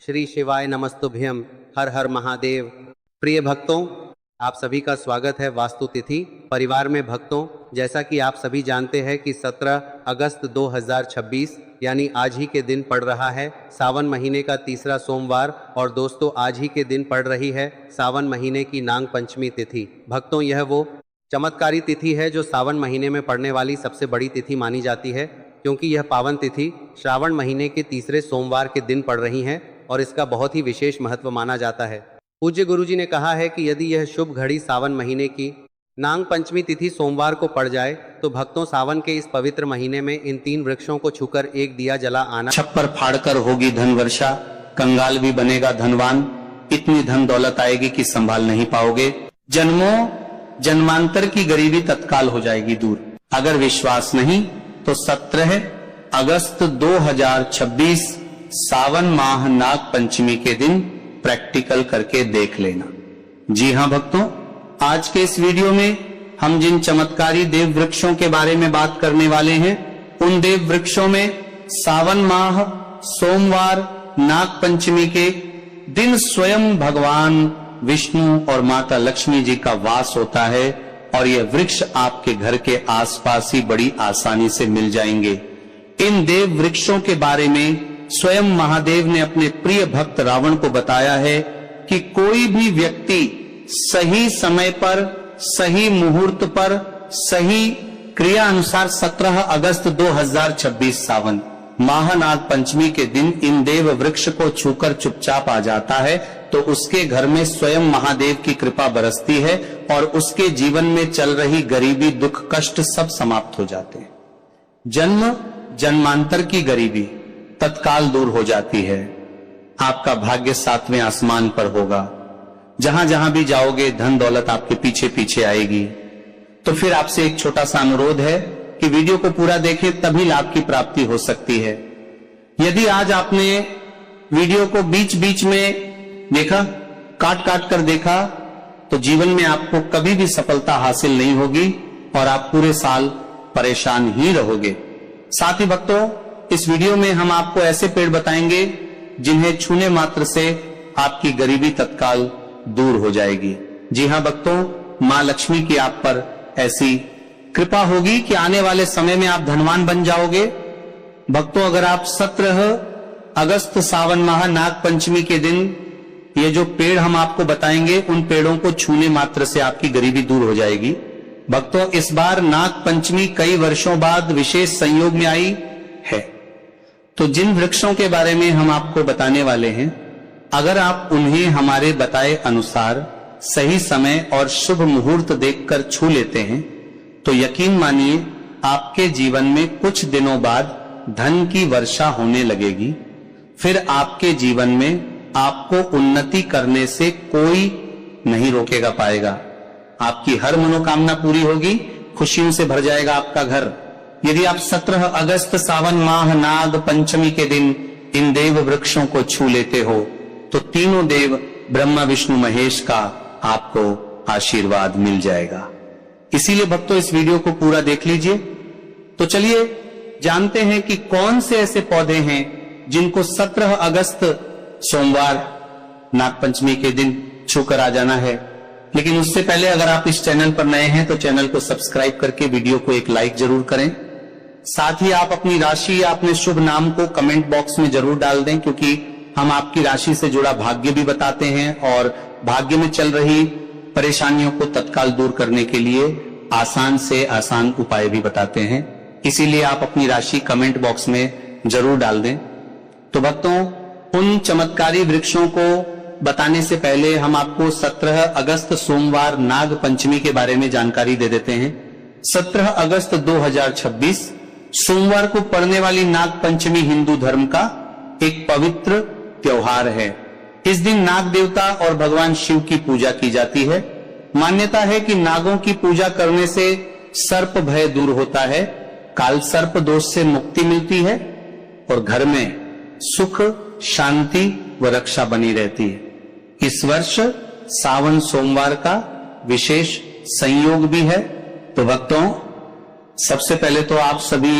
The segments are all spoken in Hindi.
श्री शिवाय नमस्तुभ्यम। हर हर महादेव। प्रिय भक्तों, आप सभी का स्वागत है वास्तु तिथि परिवार में। भक्तों, जैसा कि आप सभी जानते हैं कि 17 अगस्त 2026 यानी आज ही के दिन पड़ रहा है सावन महीने का तीसरा सोमवार। और दोस्तों, आज ही के दिन पड़ रही है सावन महीने की नाग पंचमी तिथि। भक्तों, यह वो चमत्कारी तिथि है जो सावन महीने में पड़ने वाली सबसे बड़ी तिथि मानी जाती है, क्योंकि यह पावन तिथि श्रावण महीने के तीसरे सोमवार के दिन पड़ रही है और इसका बहुत ही विशेष महत्व माना जाता है। पूज्य गुरुजी ने कहा है कि यदि यह शुभ घड़ी सावन महीने की नाग पंचमी तिथि सोमवार को पड़ जाए तो भक्तों, सावन के इस पवित्र महीने में इन 3 वृक्षों को छूकर एक दिया जला आना। छप्पर फाड़कर होगी धन वर्षा, कंगाल भी बनेगा धनवान, इतनी धन दौलत आएगी कि संभाल नहीं पाओगे। जन्मों जन्मांतर की गरीबी तत्काल हो जाएगी दूर। अगर विश्वास नहीं तो 17 अगस्त 2026 सावन माह नाग पंचमी के दिन प्रैक्टिकल करके देख लेना। जी हाँ भक्तों, आज के इस वीडियो में हम जिन चमत्कारी देव वृक्षों के बारे में बात करने वाले हैं, उन देव वृक्षों में सावन माह सोमवार नाग पंचमी के दिन स्वयं भगवान विष्णु और माता लक्ष्मी जी का वास होता है और यह वृक्ष आपके घर के आसपास ही बड़ी आसानी से मिल जाएंगे। इन देव वृक्षों के बारे में स्वयं महादेव ने अपने प्रिय भक्त रावण को बताया है कि कोई भी व्यक्ति सही समय पर, सही मुहूर्त पर, सही क्रिया अनुसार 17 अगस्त 2026 सावन महानाग पंचमी के दिन इन देव वृक्ष को छूकर चुपचाप आ जाता है तो उसके घर में स्वयं महादेव की कृपा बरसती है और उसके जीवन में चल रही गरीबी, दुख, कष्ट सब समाप्त हो जाते हैं। जन्म जन्मांतर की गरीबी तत्काल दूर हो जाती है। आपका भाग्य 7वें आसमान पर होगा। जहां जहां भी जाओगे धन दौलत आपके पीछे पीछे आएगी। तो फिर आपसे एक छोटा सा अनुरोध है कि वीडियो को पूरा देखें, तभी लाभ की प्राप्ति हो सकती है। यदि आज आपने वीडियो को बीच बीच में देखा, काट काट कर देखा, तो जीवन में आपको कभी भी सफलता हासिल नहीं होगी और आप पूरे साल परेशान ही रहोगे। साथ ही भक्तों, इस वीडियो में हम आपको ऐसे पेड़ बताएंगे जिन्हें छूने मात्र से आपकी गरीबी तत्काल दूर हो जाएगी। जी हां भक्तों, मां लक्ष्मी की आप पर ऐसी कृपा होगी कि आने वाले समय में आप धनवान बन जाओगे। भक्तों, अगर आप 17 अगस्त सावन माह नाग पंचमी के दिन ये जो पेड़ हम आपको बताएंगे, उन पेड़ों को छूने मात्र से आपकी गरीबी दूर हो जाएगी। भक्तों, इस बार नाग पंचमी कई वर्षों बाद विशेष संयोग में आई है, तो जिन वृक्षों के बारे में हम आपको बताने वाले हैं, अगर आप उन्हें हमारे बताए अनुसार सही समय और शुभ मुहूर्त देखकर छू लेते हैं तो यकीन मानिए आपके जीवन में कुछ दिनों बाद धन की वर्षा होने लगेगी। फिर आपके जीवन में आपको उन्नति करने से कोई नहीं रोकेगा पाएगा। आपकी हर मनोकामना पूरी होगी, खुशियों से भर जाएगा आपका घर। यदि आप 17 अगस्त सावन माह नाग पंचमी के दिन इन देव वृक्षों को छू लेते हो तो तीनों देव ब्रह्मा विष्णु महेश का आपको आशीर्वाद मिल जाएगा। इसीलिए भक्तों, इस वीडियो को पूरा देख लीजिए। तो चलिए जानते हैं कि कौन से ऐसे पौधे हैं जिनको 17 अगस्त सोमवार नाग पंचमी के दिन छूकर आ जाना है। लेकिन उससे पहले अगर आप इस चैनल पर नए हैं तो चैनल को सब्सक्राइब करके वीडियो को एक लाइक जरूर करें। साथ ही आप अपनी राशि या अपने शुभ नाम को कमेंट बॉक्स में जरूर डाल दें, क्योंकि हम आपकी राशि से जुड़ा भाग्य भी बताते हैं और भाग्य में चल रही परेशानियों को तत्काल दूर करने के लिए आसान से आसान उपाय भी बताते हैं। इसीलिए आप अपनी राशि कमेंट बॉक्स में जरूर डाल दें। तो भक्तों, उन चमत्कारी वृक्षों को बताने से पहले हम आपको 17 अगस्त सोमवार नाग पंचमी के बारे में जानकारी दे देते हैं। 17 अगस्त 2026 सोमवार को पड़ने वाली नाग पंचमी हिंदू धर्म का एक पवित्र त्योहार है। इस दिन नाग देवता और भगवान शिव की पूजा की जाती है। मान्यता है कि नागों की पूजा करने से सर्प भय दूर होता है, काल सर्प दोष से मुक्ति मिलती है और घर में सुख, शांति व रक्षा बनी रहती है। इस वर्ष सावन सोमवार का विशेष संयोग भी है। तो भक्तों, सबसे पहले तो आप सभी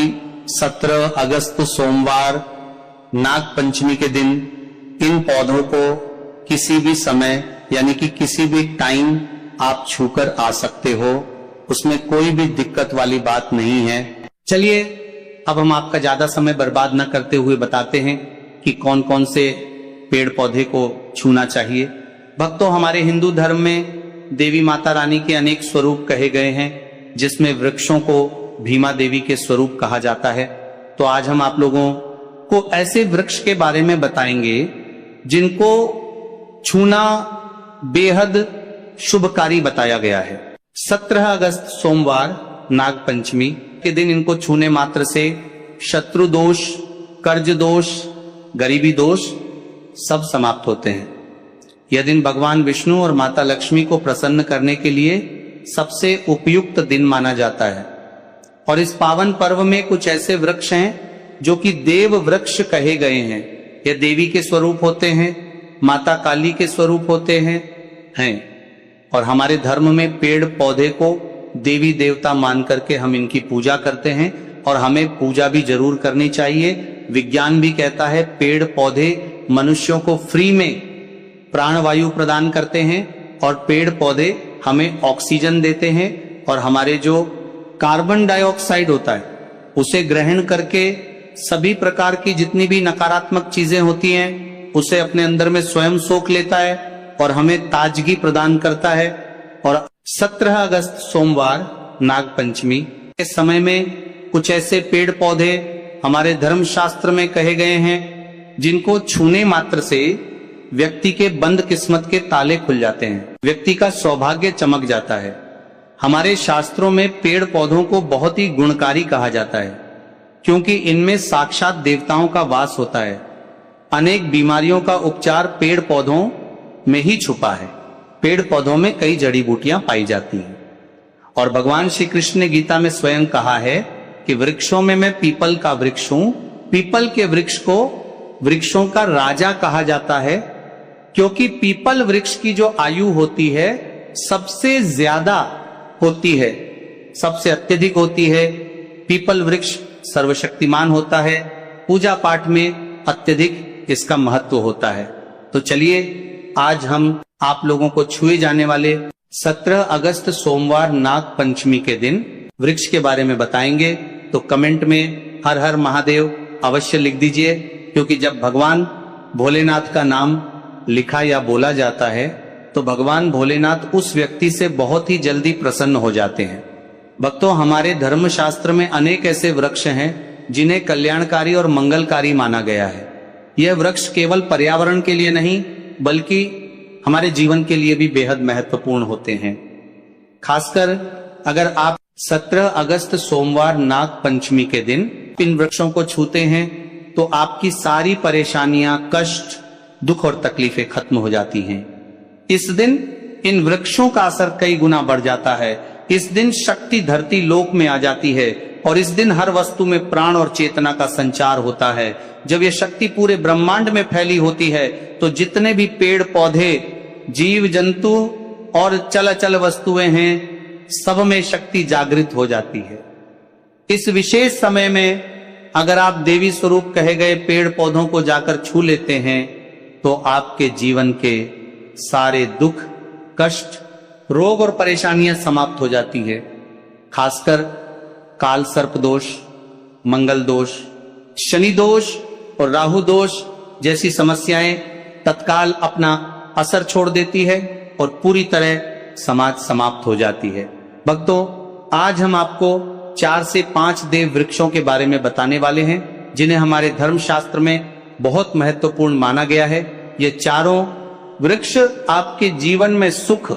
17 अगस्त सोमवार नाग पंचमी के दिन इन पौधों को किसी भी समय यानी कि किसी भी टाइम आप छूकर आ सकते हो, उसमें कोई भी दिक्कत वाली बात नहीं है। चलिए अब हम आपका ज्यादा समय बर्बाद न करते हुए बताते हैं कि कौन कौन से पेड़ पौधे को छूना चाहिए। भक्तों, हमारे हिंदू धर्म में देवी माता रानी के अनेक स्वरूप कहे गए हैं, जिसमें वृक्षों को भीमा देवी के स्वरूप कहा जाता है। तो आज हम आप लोगों को ऐसे वृक्ष के बारे में बताएंगे जिनको छूना बेहद शुभकारी बताया गया है। 17 अगस्त सोमवार नाग पंचमी के दिन इनको छूने मात्र से शत्रु दोष, कर्ज दोष, गरीबी दोष सब समाप्त होते हैं। यह दिन भगवान विष्णु और माता लक्ष्मी को प्रसन्न करने के लिए सबसे उपयुक्त दिन माना जाता है। और इस पावन पर्व में कुछ ऐसे वृक्ष हैं जो कि देव वृक्ष कहे गए हैं। ये देवी के स्वरूप होते हैं, माता काली के स्वरूप होते हैं। और हमारे धर्म में पेड़ पौधे को देवी देवता मान करके हम इनकी पूजा करते हैं और हमें पूजा भी जरूर करनी चाहिए। विज्ञान भी कहता है पेड़ पौधे मनुष्यों को फ्री में प्राणवायु प्रदान करते हैं और पेड़ पौधे हमें ऑक्सीजन देते हैं और हमारे जो कार्बन डाइऑक्साइड होता है उसे ग्रहण करके सभी प्रकार की जितनी भी नकारात्मक चीजें होती हैं उसे अपने अंदर में स्वयं सोख लेता है और हमें ताजगी प्रदान करता है। और 17 अगस्त सोमवार नाग पंचमी के समय में कुछ ऐसे पेड़ पौधे हमारे धर्म शास्त्र में कहे गए हैं जिनको छूने मात्र से व्यक्ति के बंद किस्मत के ताले खुल जाते हैं, व्यक्ति का सौभाग्य चमक जाता है। हमारे शास्त्रों में पेड़ पौधों को बहुत ही गुणकारी कहा जाता है क्योंकि इनमें साक्षात देवताओं का वास होता है। अनेक बीमारियों का उपचार पेड़ पौधों में ही छुपा है। पेड़ पौधों में कई जड़ी बूटियां पाई जाती हैं और भगवान श्री कृष्ण ने गीता में स्वयं कहा है कि वृक्षों में मैं पीपल का वृक्ष हूं। पीपल के वृक्ष को वृक्षों का राजा कहा जाता है क्योंकि पीपल वृक्ष की जो आयु होती है सबसे ज्यादा होती है, सबसे अत्यधिक होती है। पीपल वृक्ष सर्वशक्तिमान होता है, पूजा पाठ में अत्यधिक इसका महत्व होता है। तो चलिए आज हम आप लोगों को छुए जाने वाले 17 अगस्त सोमवार नाग पंचमी के दिन वृक्ष के बारे में बताएंगे। तो कमेंट में हर हर महादेव अवश्य लिख दीजिए क्योंकि जब भगवान भोलेनाथ का नाम लिखा या बोला जाता है तो भगवान भोलेनाथ उस व्यक्ति से बहुत ही जल्दी प्रसन्न हो जाते हैं। भक्तों, हमारे धर्म शास्त्र में अनेक ऐसे वृक्ष हैं जिन्हें कल्याणकारी और मंगलकारी माना गया है। यह वृक्ष केवल पर्यावरण के लिए नहीं बल्कि हमारे जीवन के लिए भी बेहद महत्वपूर्ण होते हैं। खासकर अगर आप 17 अगस्त सोमवार नाग पंचमी के दिन इन वृक्षों को छूते हैं तो आपकी सारी परेशानियां, कष्ट, दुख और तकलीफें खत्म हो जाती हैं। इस दिन इन वृक्षों का असर कई गुना बढ़ जाता है। इस दिन शक्ति धरती लोक में आ जाती है और इस दिन हर वस्तु में प्राण और चेतना का संचार होता है। जब यह शक्ति पूरे ब्रह्मांड में फैली होती है तो जितने भी पेड़ पौधे, जीव जंतु और चल वस्तुएं हैं सब में शक्ति जागृत हो जाती है। इस विशेष समय में अगर आप देवी स्वरूप कहे गए पेड़ पौधों को जाकर छू लेते हैं तो आपके जीवन के सारे दुख, कष्ट, रोग और परेशानियां समाप्त हो जाती है। खासकर काल सर्प दोष, मंगल दोष, शनि दोष और राहु दोष जैसी समस्याएं तत्काल अपना असर छोड़ देती है और पूरी तरह समाज समाप्त हो जाती है। भक्तों, आज हम आपको 4 से 5 देव वृक्षों के बारे में बताने वाले हैं जिन्हें हमारे धर्म शास्त्र में बहुत महत्वपूर्ण माना गया है। ये चारों वृक्ष आपके जीवन में सुख,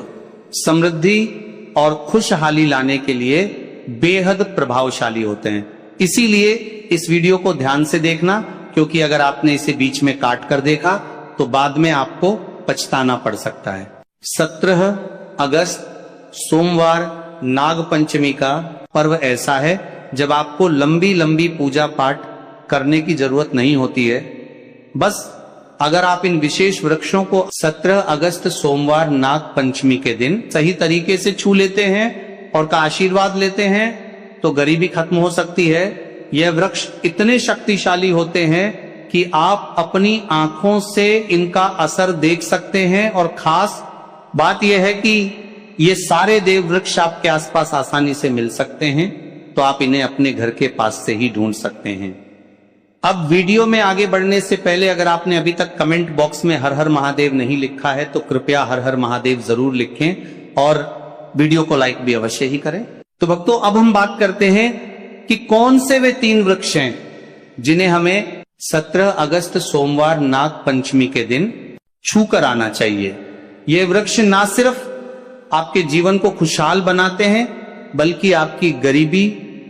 समृद्धि और खुशहाली लाने के लिए बेहद प्रभावशाली होते हैं। इसीलिए इस वीडियो को ध्यान से देखना क्योंकि अगर आपने इसे बीच में काट कर देखा तो बाद में आपको पछताना पड़ सकता है। 17 अगस्त सोमवार नाग पंचमी का पर्व ऐसा है जब आपको लंबी लंबी पूजा पाठ करने की जरूरत नहीं होती है। बस अगर आप इन विशेष वृक्षों को 17 अगस्त सोमवार नाग पंचमी के दिन सही तरीके से छू लेते हैं और का आशीर्वाद लेते हैं तो गरीबी खत्म हो सकती है। यह वृक्ष इतने शक्तिशाली होते हैं कि आप अपनी आंखों से इनका असर देख सकते हैं। और खास बात यह है कि ये सारे देव वृक्ष आपके आसपास आसानी से मिल सकते हैं, तो आप इन्हें अपने घर के पास से ही ढूंढ सकते हैं। अब वीडियो में आगे बढ़ने से पहले अगर आपने अभी तक कमेंट बॉक्स में हर हर महादेव नहीं लिखा है तो कृपया हर हर महादेव जरूर लिखें और वीडियो को लाइक भी अवश्य ही करें। तो भक्तों, अब हम बात करते हैं कि कौन से वे 3 वृक्ष हैं जिन्हें हमें 17 अगस्त सोमवार नाग पंचमी के दिन छू कर आना चाहिए। ये वृक्ष ना सिर्फ आपके जीवन को खुशहाल बनाते हैं बल्कि आपकी गरीबी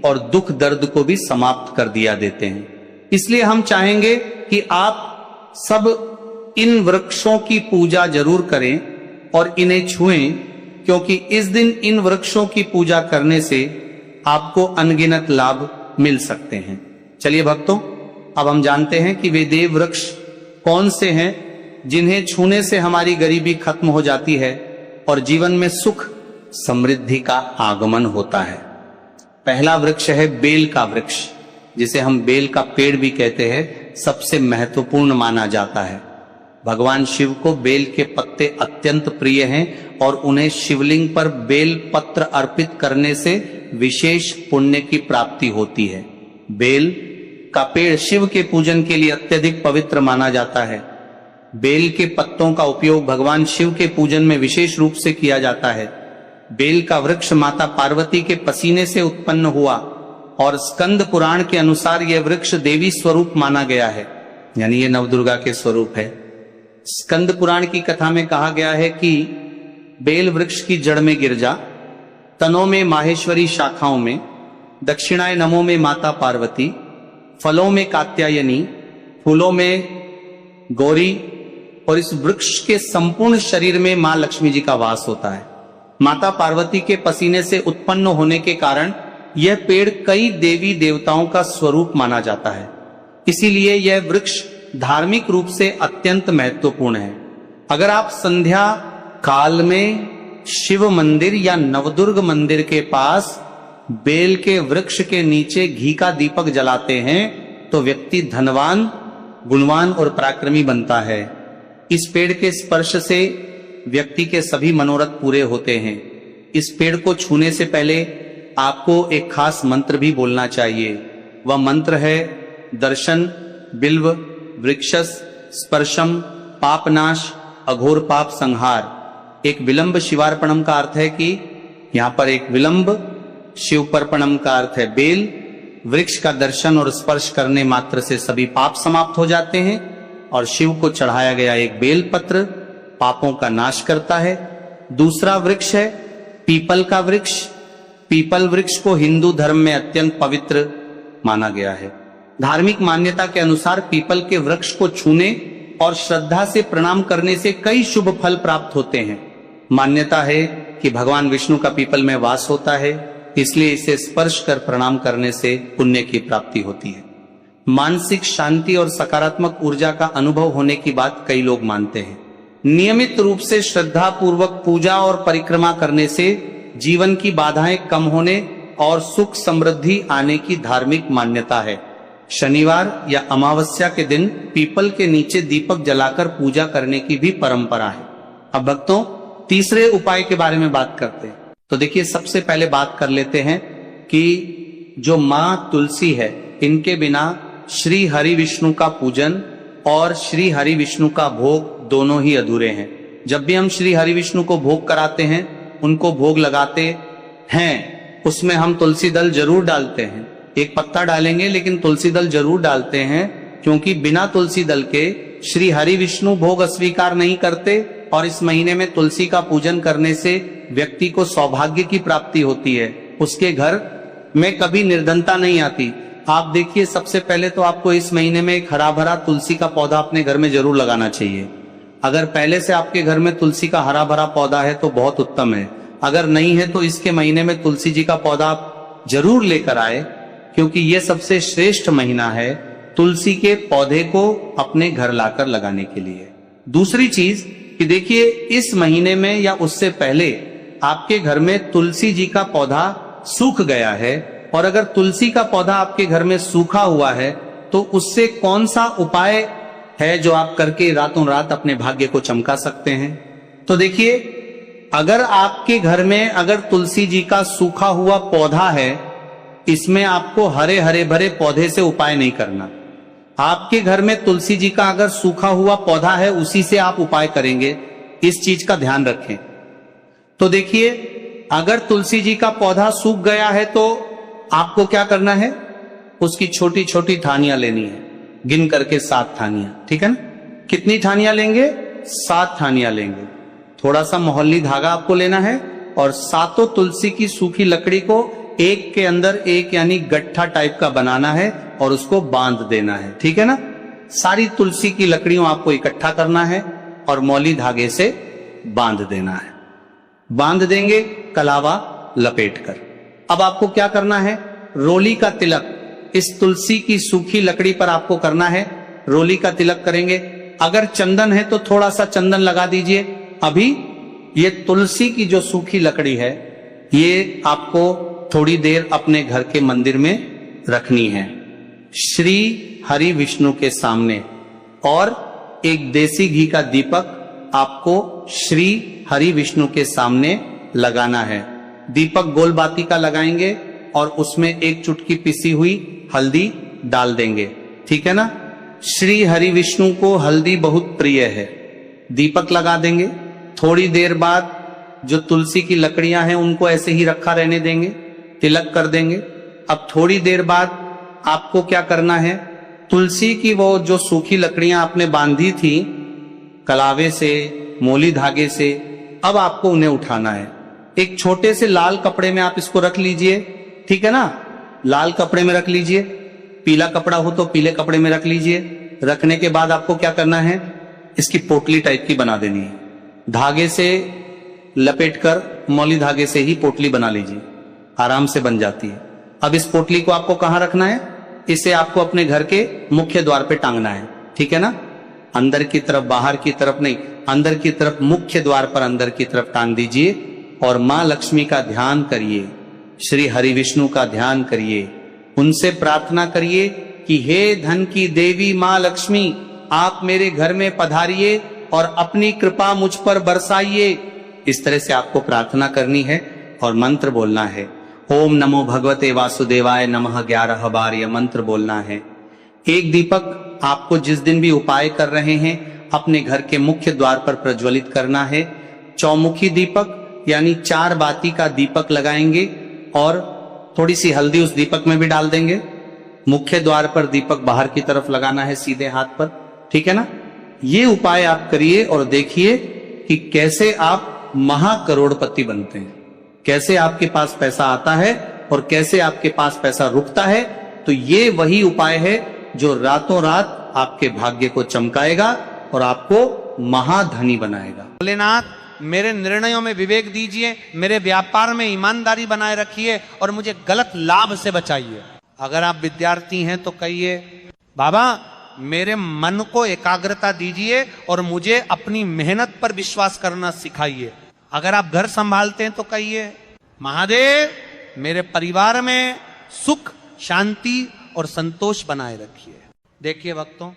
और दुख दर्द को भी समाप्त कर दिया देते हैं। इसलिए हम चाहेंगे कि आप सब इन वृक्षों की पूजा जरूर करें और इन्हें छुएं, क्योंकि इस दिन इन वृक्षों की पूजा करने से आपको अनगिनत लाभ मिल सकते हैं। चलिए भक्तों, अब हम जानते हैं कि वे देव वृक्ष कौन से हैं जिन्हें छूने से हमारी गरीबी खत्म हो जाती है और जीवन में सुख समृद्धि का आगमन होता है। पहला वृक्ष है बेल का वृक्ष, जिसे हम बेल का पेड़ भी कहते हैं। सबसे महत्वपूर्ण माना जाता है। भगवान शिव को बेल के पत्ते अत्यंत प्रिय हैं और उन्हें शिवलिंग पर बेल पत्र अर्पित करने से विशेष पुण्य की प्राप्ति होती है। बेल का पेड़ शिव के पूजन के लिए अत्यधिक पवित्र माना जाता है। बेल के पत्तों का उपयोग भगवान शिव के पूजन में विशेष रूप से किया जाता है। बेल का वृक्ष माता पार्वती के पसीने से उत्पन्न हुआ और स्कंद पुराण के अनुसार यह वृक्ष देवी स्वरूप माना गया है, यानी ये नवदुर्गा के स्वरूप है। स्कंद पुराण की कथा में कहा गया है कि बेल वृक्ष की जड़ में गिरजा, तनों में माहेश्वरी शाखाओं में, दक्षिणाय नमो में माता पार्वती, फलों में कात्यायनी, फूलों में गौरी और इस वृक्ष के संपूर्ण शरीर में मां लक्ष्मी जी का वास होता है। माता पार्वती के पसीने से उत्पन्न होने के कारण यह पेड़ कई देवी देवताओं का स्वरूप माना जाता है। इसीलिए यह वृक्ष धार्मिक रूप से अत्यंत महत्वपूर्ण है। अगर आप संध्या काल में शिव मंदिर या नवदुर्ग मंदिर के पास बेल के वृक्ष के नीचे घी का दीपक जलाते हैं तो व्यक्ति धनवान, गुणवान और पराक्रमी बनता है। इस पेड़ के स्पर्श से व्यक्ति के सभी मनोरथ पूरे होते हैं। इस पेड़ को छूने से पहले आपको एक खास मंत्र भी बोलना चाहिए। वह मंत्र है दर्शन बिल्व वृक्षस स्पर्शम पापनाश अघोर पाप संहार। एक विलंब शिवार्पणम का अर्थ है कि यहाँ पर एक विलंब शिवपर्पणम का अर्थ है बेल। वृक्ष का दर्शन और स्पर्श करने मात्र से सभी पाप समाप्त हो जाते हैं और शिव को चढ़ाया गया एक बेल पत्र पापों का नाश करता है। दूसरा वृक्ष है पीपल का वृक्ष। पीपल वृक्ष को हिंदू धर्म में अत्यंत पवित्र माना गया है। धार्मिक मान्यता के अनुसार पीपल के वृक्ष को छूने और श्रद्धा से प्रणाम करने से कई शुभ फल प्राप्त होते हैं। मान्यता है कि भगवान विष्णु का पीपल में वास होता है, इसलिए इसे स्पर्श कर प्रणाम करने से पुण्य की प्राप्ति होती है। मानसिक शांति और सकारात्मक ऊर्जा का अनुभव होने की बात कई लोग मानते हैं। नियमित रूप से श्रद्धा पूर्वक पूजा और परिक्रमा करने से जीवन की बाधाएं कम होने और सुख समृद्धि आने की धार्मिक मान्यता है। शनिवार या अमावस्या के दिन पीपल के नीचे दीपक जलाकर पूजा करने की भी परंपरा है। अब भक्तों, तीसरे उपाय के बारे में बात करते हैं। तो देखिए, सबसे पहले बात कर लेते हैं कि जो मां तुलसी है, इनके बिना श्री हरि विष्णु का पूजन और श्री हरि विष्णु का भोग दोनों ही अधूरे हैं। जब भी हम श्री हरि विष्णु को भोग कराते हैं, उनको भोग लगाते हैं, उसमें हम तुलसी दल जरूर डालते हैं। एक पत्ता डालेंगे लेकिन तुलसी दल जरूर डालते हैं, क्योंकि बिना तुलसी दल के श्री हरि विष्णु भोग अस्वीकार नहीं करते और इस महीने में तुलसी का पूजन करने से व्यक्ति को सौभाग्य की प्राप्ति होती है। उसके घर में कभी निर्धनता नहीं आती। आप देखिए, सबसे पहले तो आपको इस महीने में एक हरा भरा तुलसी का पौधा अपने घर में जरूर लगाना चाहिए। अगर पहले से आपके घर में तुलसी का हरा भरा पौधा है तो बहुत उत्तम है। अगर नहीं है तो इसके महीने में तुलसी जी का पौधा आप जरूर लेकर आए, क्योंकि यह सबसे श्रेष्ठ महीना है तुलसी के पौधे को अपने घर लाकर लगाने के लिए। दूसरी चीज कि देखिए, इस महीने में या उससे पहले आपके घर में तुलसी जी का पौधा सूख गया है, और अगर तुलसी का पौधा आपके घर में सूखा हुआ है तो उससे कौन सा उपाय है जो आप करके रातों रात अपने भाग्य को चमका सकते हैं? तो देखिए, अगर आपके घर में अगर तुलसी जी का सूखा हुआ पौधा है, इसमें आपको हरे हरे भरे पौधे से उपाय नहीं करना। आपके घर में तुलसी जी का अगर सूखा हुआ पौधा है, उसी से आप उपाय करेंगे, इस चीज का ध्यान रखें। तो देखिए, अगर तुलसी जी का पौधा सूख गया है तो आपको क्या करना है, उसकी छोटी छोटी ठानियां लेनी है, गिन करके 7 ठानियां, ठीक है ना? कितनी ठानियां लेंगे? 7 ठानियां लेंगे। थोड़ा सा मोहल्ली धागा आपको लेना है और 7 तुलसी की सूखी लकड़ी को एक के अंदर एक यानी गट्ठा टाइप का बनाना है और उसको बांध देना है, ठीक है ना? सारी तुलसी की लकड़ियों आपको इकट्ठा करना है और मौली धागे से बांध देना है। बांध देंगे कलावा लपेटकर। अब आपको क्या करना है, रोली का तिलक इस तुलसी की सूखी लकड़ी पर आपको करना है। रोली का तिलक करेंगे। अगर चंदन है तो थोड़ा सा चंदन लगा दीजिए। अभी ये तुलसी की जो सूखी लकड़ी है, ये आपको थोड़ी देर अपने घर के मंदिर में रखनी है, श्री हरि विष्णु के सामने। और एक देसी घी का दीपक आपको श्री हरि विष्णु के सामने लगाना है। दीपक गोल बाती का लगाएंगे और उसमें एक चुटकी पिसी हुई हल्दी डाल देंगे, ठीक है ना? श्री हरि विष्णु को हल्दी बहुत प्रिय है। दीपक लगा देंगे। थोड़ी देर बाद जो तुलसी की लकड़ियां हैं उनको ऐसे ही रखा रहने देंगे, तिलक कर देंगे। अब थोड़ी देर बाद आपको क्या करना है, तुलसी की वो जो सूखी लकड़ियां आपने बांधी थी कलावे से, मोली धागे से, अब आपको उन्हें उठाना है। एक छोटे से लाल कपड़े में आप इसको रख लीजिए, ठीक है ना? लाल कपड़े में रख लीजिए, पीला कपड़ा हो तो पीले कपड़े में रख लीजिए। रखने के बाद आपको क्या करना है, इसकी पोटली टाइप की बना देनी है। धागे से लपेटकर मौली धागे से ही पोटली बना लीजिए, आराम से बन जाती है। अब इस पोटली को आपको कहां रखना है, इसे आपको अपने घर के मुख्य द्वार पे टांगना है, ठीक है ना? अंदर की तरफ, बाहर की तरफ नहीं, अंदर की तरफ, मुख्य द्वार पर अंदर की तरफ टांग दीजिए और मां लक्ष्मी का ध्यान करिए, श्री हरि विष्णु का ध्यान करिए। उनसे प्रार्थना करिए कि हे धन की देवी मां लक्ष्मी, आप मेरे घर में पधारिए और अपनी कृपा मुझ पर बरसाइए। इस तरह से आपको प्रार्थना करनी है और मंत्र बोलना है। ओम नमो भगवते वासुदेवाय नमः 11 बार यह मंत्र बोलना है। एक दीपक आपको जिस दिन भी उपाय कर रहे हैं अपने घर के मुख्य द्वार पर प्रज्वलित करना है। चौमुखी दीपक यानी 4 बाती का दीपक लगाएंगे और थोड़ी सी हल्दी उस दीपक में भी डाल देंगे। मुख्य द्वार पर दीपक बाहर की तरफ लगाना है, सीधे हाथ पर, ठीक है ना? ये उपाय आप करिए और देखिए कि कैसे आप महाकरोड़पति बनते हैं, कैसे आपके पास पैसा आता है और कैसे आपके पास पैसा रुकता है। तो ये वही उपाय है जो रातों रात आपके भाग्य को चमकाएगा और आपको महाधनी बनाएगा। भोलेनाथ, मेरे निर्णयों में विवेक दीजिए, मेरे व्यापार में ईमानदारी बनाए रखिए और मुझे गलत लाभ से बचाइए। अगर आप विद्यार्थी हैं तो कहिए, बाबा मेरे मन को एकाग्रता दीजिए और मुझे अपनी मेहनत पर विश्वास करना सिखाइए। अगर आप घर संभालते हैं तो कहिए, महादेव मेरे परिवार में सुख, शांति और संतोष बनाए रखिए। देखिए भक्तों,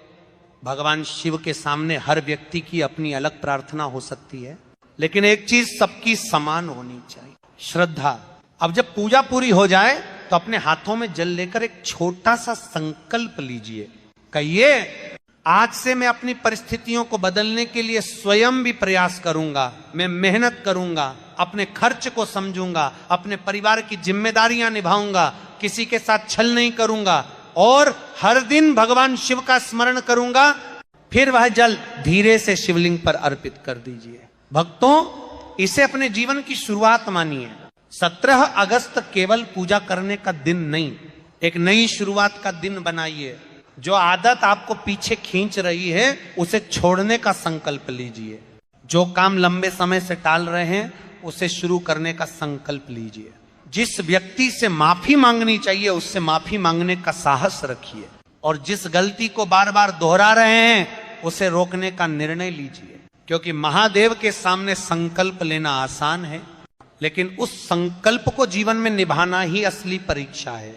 भगवान शिव के सामने हर व्यक्ति की अपनी अलग प्रार्थना हो सकती है, लेकिन एक चीज सबकी समान होनी चाहिए, श्रद्धा। अब जब पूजा पूरी हो जाए तो अपने हाथों में जल लेकर एक छोटा सा संकल्प लीजिए। कहिए, आज से मैं अपनी परिस्थितियों को बदलने के लिए स्वयं भी प्रयास करूंगा, मैं मेहनत करूंगा, अपने खर्च को समझूंगा, अपने परिवार की जिम्मेदारियां निभाऊंगा, किसी के साथ छल नहीं करूंगा और हर दिन भगवान शिव का स्मरण करूंगा। फिर वह जल धीरे से शिवलिंग पर अर्पित कर दीजिए। भक्तों, इसे अपने जीवन की शुरुआत मानिए। 17 अगस्त केवल पूजा करने का दिन नहीं, एक नई शुरुआत का दिन बनाइए। जो आदत आपको पीछे खींच रही है उसे छोड़ने का संकल्प लीजिए। जो काम लंबे समय से टाल रहे हैं उसे शुरू करने का संकल्प लीजिए। जिस व्यक्ति से माफी मांगनी चाहिए उससे माफी मांगने का साहस रखिए और जिस गलती को बार बार दोहरा रहे हैं उसे रोकने का निर्णय लीजिए। क्योंकि महादेव के सामने संकल्प लेना आसान है, लेकिन उस संकल्प को जीवन में निभाना ही असली परीक्षा है।